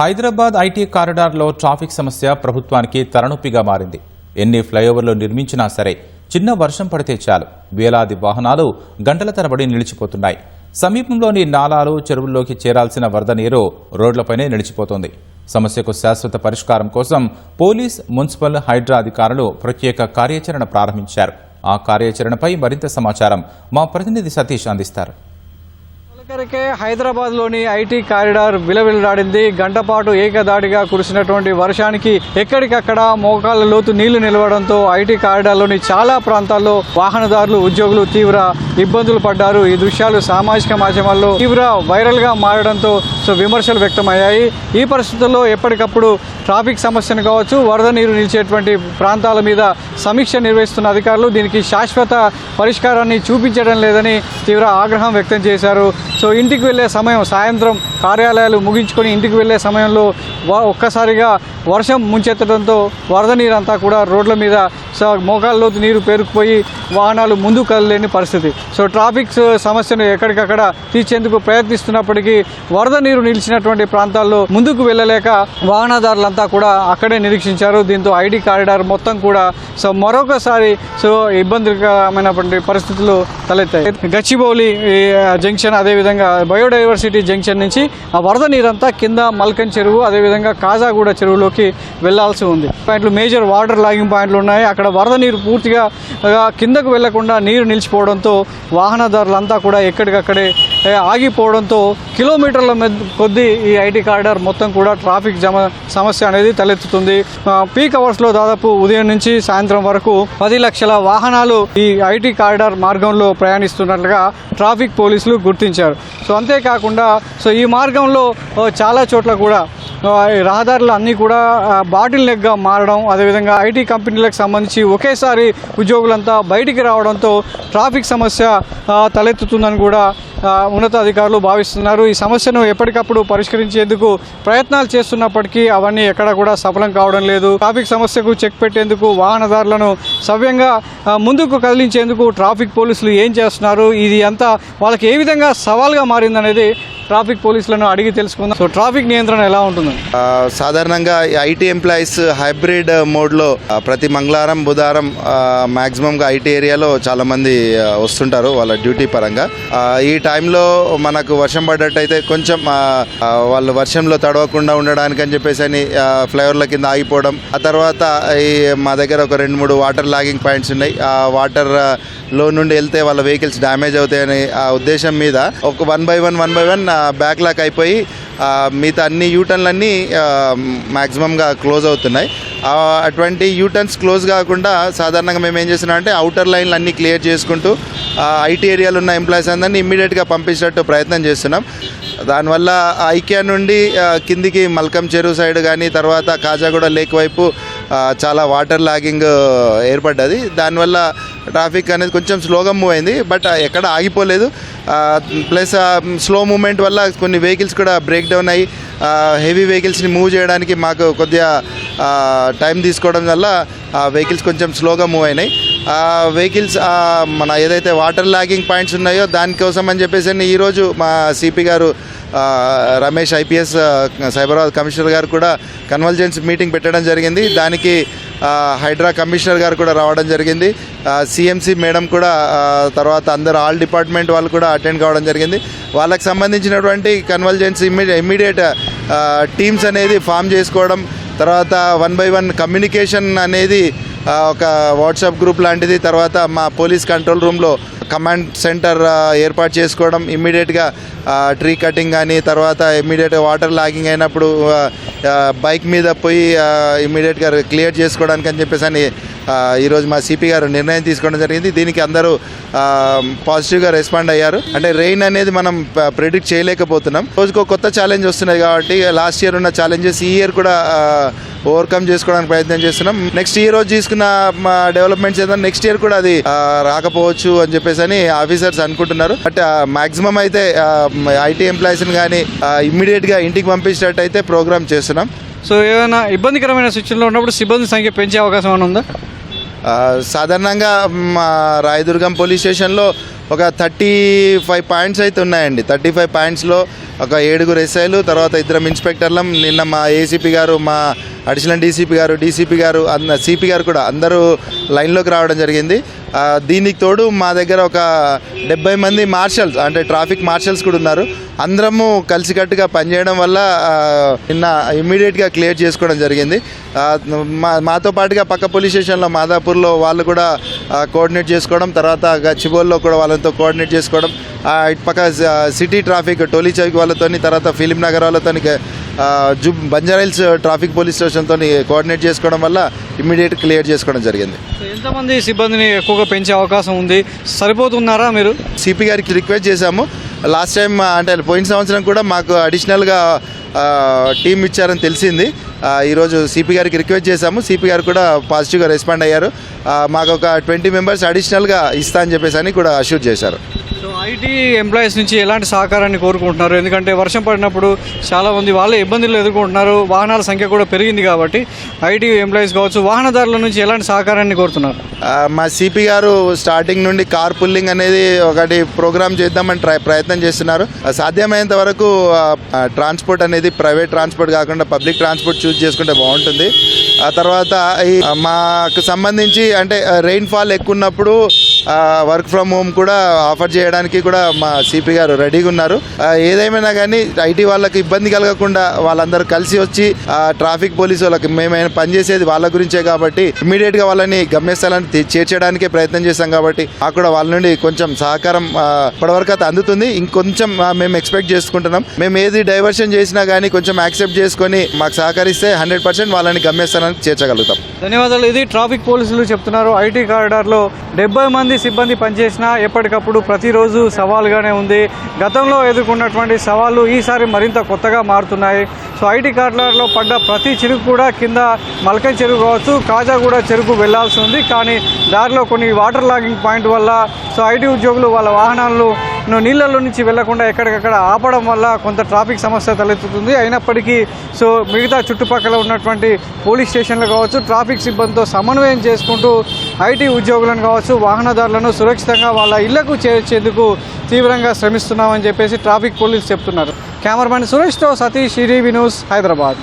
Hyderabad IT కారిడార్లో traffic సమస్య ప్రభుత్వానికి తలనొప్పిగా మారింది. ఎన్ని ఫ్లైఓవర్లు నిర్మించినా సరే చిన్న వర్షం పడితే చాలు వేలాది వాహనాలు గంటల తరబడి నిలిచిపోతున్నాయి. సమీపంలోని నాలాలు, చెరువుల్లోకి చేరాల్సిన వరద నీరు రోడ్లపైనే నిలిచిపోతోంది. సమస్యకు శాశ్వత పరిష్కారం కోసం పోలీస్, మున్సిపల్, హైడ్రా అధికారులు ప్రత్యేక కార్యాచరణ ప్రారంభించారు. ఆ కార్యాచరణపై మరింత సమాచారం మా ప్రతినిధి సతీష్ అందిస్తారు. హైదరాబాద్లోని ఐటీ కారిడార్ విలవిల్లాడింది. గంటపాటు ఏకదాడిగా కురిసినటువంటి వర్షానికి ఎక్కడికక్కడ మోకాళ్ల లోతు నీళ్లు నిలవడంతో ఐటీ కారిడార్లోని చాలా ప్రాంతాల్లో వాహనదారులు, ఉద్యోగులు తీవ్ర ఇబ్బందులు పడ్డారు. ఈ దృశ్యాలు సామాజిక మాధ్యమాల్లో తీవ్ర వైరల్గా మారడంతో విమర్శలు వ్యక్తమయ్యాయి. ఈ పరిస్థితుల్లో ఎప్పటికప్పుడు ట్రాఫిక్ సమస్యను కావచ్చు, వరద నీరు నిలిచేటువంటి ప్రాంతాల మీద సమీక్ష నిర్వహిస్తున్న అధికారులు దీనికి శాశ్వత పరిష్కారాన్ని చూపించడం లేదని తీవ్ర ఆగ్రహం వ్యక్తం చేశారు. ఇంటికి వెళ్లే సమయం, సాయంత్రం కార్యాలయాలు ముగించుకొని ఇంటికి వెళ్లే సమయంలో ఒక్కసారిగా వర్షం ముంచెత్తడంతో వరద నీరంతా కూడా రోడ్ల మీద మోకాళ్ళలోతు నీరు పేరుకుపోయి వాహనాలు ముందుకు కదలేని పరిస్థితి. ట్రాఫిక్ సమస్యను ఎక్కడికక్కడ తీర్చేందుకు ప్రయత్నిస్తున్నప్పటికీ వరద నీరు నిలిచినటువంటి ప్రాంతాల్లో ముందుకు వెళ్ళలేక వాహనదారులంతా కూడా అక్కడే నిరీక్షించారు. దీంతో ఐటీ కారిడార్ మొత్తం కూడా మరొకసారి ఇబ్బందికరమైనటువంటి పరిస్థితులు తలెత్తాయి. గచ్చిబౌలి జంక్షన్, అదేవిధంగా బయోడైవర్సిటీ జంక్షన్ నుంచి ఆ వరద నీరంతా కింద మల్కన్ చెరువు, అదేవిధంగా కాజాగూడ చెరువులోకి వెళ్లాల్సి ఉంది. పాయింట్లు, మేజర్ వాటర్ లాగింగ్ పాయింట్లు ఉన్నాయి. అక్కడ వరద నీరు పూర్తిగా కిందకు వెళ్లకుండా నీరు నిలిచిపోవడంతో వాహనదారులంతా కూడా ఎక్కడికక్కడే ఆగిపోవడంతో కిలోమీటర్ల కొద్దీ ఈ ఐటీ కారిడార్ మొత్తం కూడా ట్రాఫిక్ సమస్య అనేది తలెత్తుతుంది. పీక్ అవర్స్లో దాదాపు ఉదయం నుంచి సాయంత్రం వరకు 10 లక్షల వాహనాలు ఈ ఐటీ కారిడార్ మార్గంలో ప్రయాణిస్తున్నట్లుగా ట్రాఫిక్ పోలీసులు గుర్తించారు. అంతేకాకుండా ఈ మార్గంలో చాలా చోట్ల కూడా రహదారులు అన్నీ కూడా బాటిల్ నెక్గా మారడం, అదేవిధంగా ఐటీ కంపెనీలకు సంబంధించి ఒకేసారి ఉద్యోగులంతా బయటికి రావడంతో ట్రాఫిక్ సమస్య తలెత్తుతుందని కూడా ఉన్నతాధికారులు భావిస్తున్నారు. ఈ సమస్యను ఎప్పటికప్పుడు పరిష్కరించేందుకు ప్రయత్నాలు చేస్తున్నప్పటికీ అవన్నీ ఎక్కడ కూడా సఫలం కావడం లేదు. ట్రాఫిక్ సమస్యకు చెక్ పెట్టేందుకు, వాహనదారులను సవ్యంగా ముందుకు కదిలించేందుకు ట్రాఫిక్ పోలీసులు ఏం చేస్తున్నారు, ఇది అంతా వాళ్ళకి ఏ విధంగా సవాల్గా మారిందనేది ట్రాఫిక్ పోలీసులను అడిగి తెలుసుకుందాం. ట్రాఫిక్ నియంత్రణ ఎలా ఉంటుంది? సాధారణంగా ఐటీ ఎంప్లాయీస్ హైబ్రిడ్ మోడ్లో ప్రతి మంగళవారం, బుధవారం మ్యాక్సిమంగా ఐటీ ఏరియాలో చాలా మంది వస్తుంటారు వాళ్ళ డ్యూటీ పరంగా. ఈ టైంలో మనకు వర్షం పడ్డట్టయితే కొంచెం వాళ్ళు వర్షంలో తడవకుండా ఉండడానికి అని చెప్పేసి అని ఫ్లైఓవర్ల కింద ఆగిపోవడం. ఆ తర్వాత మా దగ్గర ఒక 2-3 వాటర్ లాగింగ్ పాయింట్స్ ఉన్నాయి. ఆ వాటర్ లో నుండి వెళ్తే వాళ్ళ వెహికల్స్ డ్యామేజ్ అవుతాయని ఆ ఉద్దేశం మీద ఒక 1 by 1 బ్యాక్లాక్ అయిపోయి మిగతా అన్ని యూటర్న్లన్నీ మ్యాక్సిమంగా క్లోజ్ అవుతున్నాయి. అటువంటి యూటర్న్స్ క్లోజ్ కాకుండా సాధారణంగా మేము ఏం చేస్తున్నామంటే అవుటర్ లైన్లు అన్నీ క్లియర్ చేసుకుంటూ ఐటీ ఏరియాలో ఉన్న ఎంప్లాయీస్ అందరినీ ఇమ్మీడియట్గా పంపించేటట్టు ప్రయత్నం చేస్తున్నాం. దానివల్ల ఐక్యా నుండి కిందికి మల్కం చెరువు సైడ్ కానీ, తర్వాత కాజాగూడ లేక్ వైపు చాలా వాటర్ లాగింగ్ ఏర్పడ్డది. దానివల్ల ట్రాఫిక్ అనేది కొంచెం స్లోగా మూవ్ అయింది, బట్ ఎక్కడ ఆగిపోలేదు. ప్లస్ స్లో మూమెంట్ వల్ల కొన్ని వెహికల్స్ కూడా బ్రేక్ డౌన్ అయ్యి హెవీ వెహికల్స్ని మూవ్ చేయడానికి మాకు కొద్దిగా టైం తీసుకోవడం వల్ల వెహికల్స్ కొంచెం స్లోగా మూవ్ అయినాయి. వెహికల్స్ మన ఏదైతే వాటర్ లాగింగ్ పాయింట్స్ ఉన్నాయో దానికోసం అని చెప్పేసి ఈరోజు మా సిపి గారు రమేష్ ఐపీఎస్ సైబరాబాద్ కమిషనర్ గారు కూడా కన్వర్జెన్స్ మీటింగ్ పెట్టడం జరిగింది. దానికి హైడ్రా కమిషనర్ గారు కూడా రావడం జరిగింది. సిఎంసి మేడం కూడా, తర్వాత అందరు ఆల్ డిపార్ట్మెంట్ వాళ్ళు కూడా అటెండ్ కావడం జరిగింది. వాళ్ళకి సంబంధించినటువంటి కన్వర్జెన్స్ ఇమ్మీడియట్ టీమ్స్ అనేది ఫామ్ చేసుకోవడం, తర్వాత 1 by 1 కమ్యూనికేషన్ అనేది ఒక వాట్సాప్ గ్రూప్ లాంటిది, తర్వాత మా పోలీస్ కంట్రోల్ రూమ్లో కమాండ్ సెంటర్ ఏర్పాటు చేసుకోవడం, ఇమ్మీడియట్గా ట్రీ కటింగ్ కానీ, తర్వాత ఇమ్మీడియట్గా వాటర్ లాగింగ్ అయినప్పుడు బైక్ మీద పోయి ఇమ్మీడియట్గా క్లియర్ చేసుకోవడానికి అని చెప్పేసి అని ఈరోజు మా సిపి గారు నిర్ణయం తీసుకోవడం జరిగింది. దీనికి అందరూ పాజిటివ్గా రెస్పాండ్ అయ్యారు. అంటే రెయిన్ అనేది మనం ప్రెడిక్ట్ చేయలేకపోతున్నాం. రోజుకో కొత్త ఛాలెంజ్ వస్తున్నాయి కాబట్టి లాస్ట్ ఇయర్ ఉన్న ఛాలెంజెస్ ఈ ఇయర్ కూడా ఓవర్కమ్ చేసుకోవడానికి ప్రయత్నం చేస్తున్నాం. నెక్స్ట్ ఈ రోజు తీసుకున్న డెవలప్మెంట్స్ ఏదైనా నెక్స్ట్ ఇయర్ కూడా అది రాకపోవచ్చు అని చెప్పేసి అని ఆఫీసర్స్ అనుకుంటున్నారు. బట్ మాక్సిమం అయితే ఐటీ ఎంప్లాయీస్ని కానీ ఇమ్మీడియట్గా ఇంటికి పంపించేటట్టు అయితే ప్రోగ్రామ్ చేస్తున్నాం. ఏమైనా ఇబ్బందికరమైన సిచ్యువేషన్లో ఉన్నప్పుడు సిబ్బంది సంఖ్య పెంచే అవకాశం ఏమైనా ఉందా? సాధారణంగా మా రాయదుర్గం పోలీస్ స్టేషన్లో ఒక 35 పాయింట్స్ అయితే ఉన్నాయండి. 35 పాయింట్స్లో ఒక 7 ఎస్ఐలు, తర్వాత 2 ఇన్స్పెక్టర్లం, నిన్న మా ఏసీపీ గారు, మా అడిషనల్ డీసీపీ గారు సిపి గారు కూడా అందరూ లైన్లోకి రావడం జరిగింది. దీనికి తోడు మా దగ్గర ఒక 70 మంది మార్షల్స్, అంటే ట్రాఫిక్ మార్షల్స్ కూడా ఉన్నారు. అందరము కలిసికట్టుగా పనిచేయడం వల్ల నిన్న ఇమ్మీడియట్గా క్లియర్ చేసుకోవడం జరిగింది. మాతో పాటుగా పక్క పోలీస్ స్టేషన్లో మాదాపూర్లో వాళ్ళు కూడా కోఆర్డినేట్ చేసుకోవడం, తర్వాత గచ్చిబౌలిలో కూడా వాళ్ళతో కోఆర్డినేట్ చేసుకోవడం, ఇటు పక్క సిటీ ట్రాఫిక్ టోలీ చౌక్ వాళ్ళతోని, తర్వాత ఫిలిం నగర్ వాళ్ళతోని, బంజారాహిల్స్ ట్రాఫిక్ పోలీస్ స్టేషన్తో కోఆర్డినేట్ చేసుకోవడం వల్ల ఇమ్మీడియట్ క్లియర్ చేసుకోవడం జరిగింది. ఎంతమంది సిబ్బందిని ఎక్కువగా పెంచే అవకాశం ఉంది? సరిపోతున్నారా మీరు? సిపి గారికి రిక్వెస్ట్ చేశాము. లాస్ట్ టైం అంటే పోయిన సంవత్సరం కూడా మాకు అడిషనల్గా టీం ఇచ్చారని తెలిసింది. ఈరోజు సిపి గారికి రిక్వెస్ట్ చేశాము. సిపి గారు కూడా పాజిటివ్గా రెస్పాండ్ అయ్యారు. మాకు ఒక 20 మెంబర్స్ అడిషనల్గా ఇస్తా అని చెప్పేసి అని కూడా అష్యూర్ చేశారు. సో ఐటీ ఎంప్లాయీస్ నుంచి ఎలాంటి సహకారాన్ని కోరుకుంటున్నారు? ఎందుకంటే వర్షం పడినప్పుడు చాలామంది వాళ్ళే ఇబ్బందులు ఎదుర్కొంటున్నారు, వాహనాల సంఖ్య కూడా పెరిగింది కాబట్టి ఐటీ ఎంప్లాయీస్ కావచ్చు, వాహనదారుల నుంచి ఎలాంటి సహకారాన్ని కోరుతున్నారు? మా సిపి గారు స్టార్టింగ్ నుండి కార్ పుల్లింగ్ అనేది ఒకటి ప్రోగ్రామ్ చేద్దామని ప్రయత్నం చేస్తున్నారు. సాధ్యమైనంత వరకు ట్రాన్స్పోర్ట్ అనేది ప్రైవేట్ ట్రాన్స్పోర్ట్ కాకుండా పబ్లిక్ ట్రాన్స్పోర్ట్ చూస్ చేసుకుంటే బాగుంటుంది. ఆ తర్వాత మాకు సంబంధించి అంటే రెయిన్ ఫాల్ ఎక్కువ ఉన్నప్పుడు వర్క్ ఫ్రమ్ హోమ్ కూడా ఆఫర్ చేయడానికి కూడా మా సిపి గారు రెడీగా ఉన్నారు. ఏదేమైనా కానీ ఐటీ వాళ్ళకి ఇబ్బంది కలగకుండా వాళ్ళందరూ కలిసి వచ్చి ట్రాఫిక్ పోలీసు వాళ్ళకి మేమైనా పనిచేసేది వాళ్ళ గురించే కాబట్టి ఇమ్మీడియట్గా వాళ్ళని గమ్యస్థలాన్ని చేర్చడానికే ప్రయత్నం చేశాం కాబట్టి మాకు కూడా వాళ్ళ నుండి కొంచెం సహకారం ఇప్పటివరకు అయితే అందుతుంది. ఇంకొంచెం మేము ఎక్స్పెక్ట్ చేసుకుంటున్నాం. మేము ఏది డైవర్షన్ చేసినా కానీ కొంచెం యాక్సెప్ట్ చేసుకొని మాకు సహకరిస్తే 100% వాళ్ళని గమ్యస్థానానికి చేర్చగలుగుతాం. ధన్యవాదాలు. ఇది ట్రాఫిక్ పోలీసులు చెప్తున్నారు. ఐటీ కారిడార్లో 70 మంది సిబ్బంది పనిచేసినా ఎప్పటికప్పుడు ప్రతిరోజు సవాలుగానే ఉంది. గతంలో ఎదుర్కొన్నటువంటి సవాళ్ళు ఈసారి మరింత కొత్తగా మారుతున్నాయి. సో ఐటీ కారిడార్లో పడ్డ ప్రతి చెరుకు కూడా కింద మల్కన్ చెరుకు కావచ్చు, కాజాగూడ చెరుకు వెళ్లాల్సి ఉంది. కానీ దారిలో కొన్ని వాటర్ లాగింగ్ పాయింట్ వల్ల సో ఐటీ ఉద్యోగులు వాళ్ళ వాహనాలను నీళ్ళల్లో నుంచి వెళ్లకుండా ఎక్కడికక్కడ ఆపడం వల్ల కొంత ట్రాఫిక్ సమస్య తలెత్తుతుంది. అయినప్పటికీ సో మిగతా చుట్టుపక్కల ఉన్నటువంటి పోలీస్ స్టేషన్లు కావచ్చు, ట్రాఫిక్ సిబ్బందితో సమన్వయం చేసుకుంటూ ఐటీ ఉద్యోగులను కావచ్చు, వాహనదారులను సురక్షితంగా వాళ్ళ ఇళ్లకు చేర్చేందుకు తీవ్రంగా శ్రమిస్తున్నామని చెప్పేసి ట్రాఫిక్ పోలీసు చెప్తున్నారు. కెమెరామెన్ సురేష్తో సతీష్, ఈటీవీ న్యూస్, హైదరాబాద్.